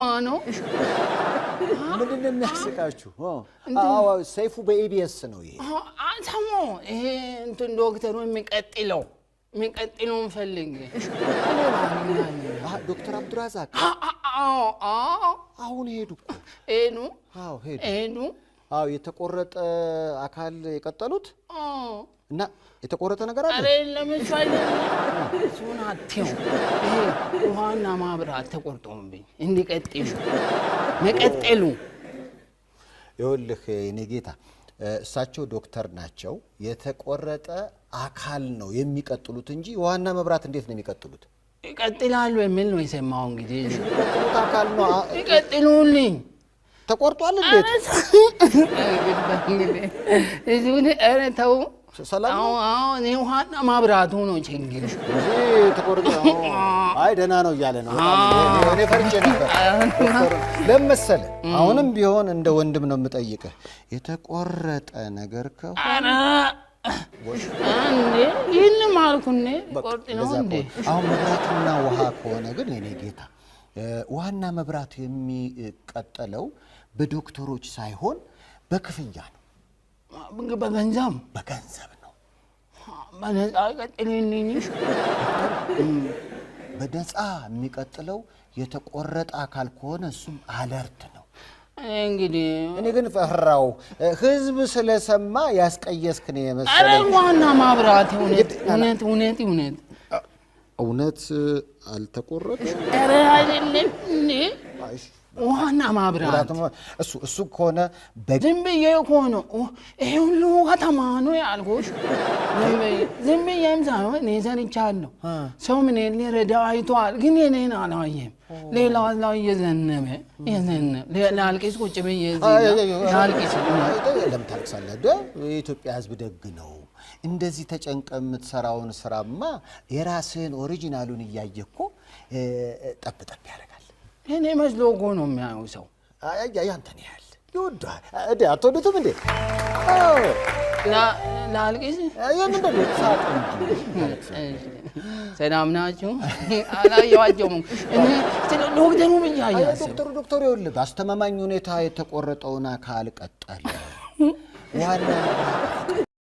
ማነው ምንድነው የሚያስቃችሁ? አዎ ሰይፉ በኢቢኤስ ነው ይሄ። አንተሞ ይሄ እንትን ዶክተሩ የሚቀጥለው ፈልግ ዶክተር አብዱራዛቅ አሁን ሄዱ እኮ ሄዱ። አዎ የተቆረጠ አካል የቀጠሉት እና የተቆረጠ ነገር አለ። አረ ለምሳሌ እሱን አትየው ይሄ ውሃና ማብራት ተቆርጦብኝ እንዲቀጥሉ መቀጠሉ ይኸውልህ የኔ ጌታ እሳቸው ዶክተር ናቸው። የተቆረጠ አካል ነው የሚቀጥሉት እንጂ ዋና መብራት እንዴት ነው የሚቀጥሉት? ይቀጥላሉ የሚል ነው የሰማው። እንግዲህ የሚቀጥሉት አካል ነው ይቀጥሉልኝ። ተቆርጧል እንዴት? እዚሁን ኧረ ተው ሰላም ነው። እኔ ውሃና ማብራቱ ነው ችግር። ተቆርጦ አይ ደህና ነው እያለ ነው። እኔ ፈርቼ ነበር። ለምን መሰለህ አሁንም ቢሆን እንደ ወንድም ነው የምጠይቅህ። የተቆረጠ ነገር ከሆነ እንዴ ይህን ማልኩኔ ቆርጥ ነው እንዴ? አሁን መብራትና ውሃ ከሆነ ግን የኔ ጌታ ውሃና መብራት የሚቀጠለው በዶክተሮች ሳይሆን በክፍያ ነው። በገንዘብ ነው። በነፃ ቀጥልልኝ። በነፃ የሚቀጥለው የተቆረጠ አካል ከሆነ እሱም አለርት ነው። እንግዲህ እኔ ግን ፈራው ህዝብ ስለሰማ ያስቀየስክ ነው የመሰለኝ። አረ ዋና ማብራት እውነት አልተቆረጠም። አረ አይደለም እንዴ ዋና ማብራት እሱ ከሆነ ዝም ብዬ ከሆነ ይሄ ሁሉ ከተማ ነው ያልኩሽ። ዝም ብዬም ሳይሆን እኔ ሰርቻለሁ። ሰው ምን ሊረዳ አይቷል፣ ግን የኔን አላየም። ሌላ ላይ እየዘነበ ላልቅስ ቁጭ ብዬ ላልቅስ። ለምን ታልቅሳለህ? የኢትዮጵያ ህዝብ ደግ ነው። እንደዚህ ተጨንቀ የምትሰራውን ስራማ የራስህን ኦሪጂናሉን እያየ እኮ ጠብ ያደርጋል። እኔ መስሎ እኮ ነው የሚያየው ሰው። ያንተን ያህል ይወዳል። አትወዱትም እንዴ? ላልቅስ? ሰላም ናችሁ? አላየኋቸውም። ዶክተሩ ዶክተሩ ይኸውልህ በአስተማማኝ ሁኔታ የተቆረጠውን አካል ቀጠለ። ዋና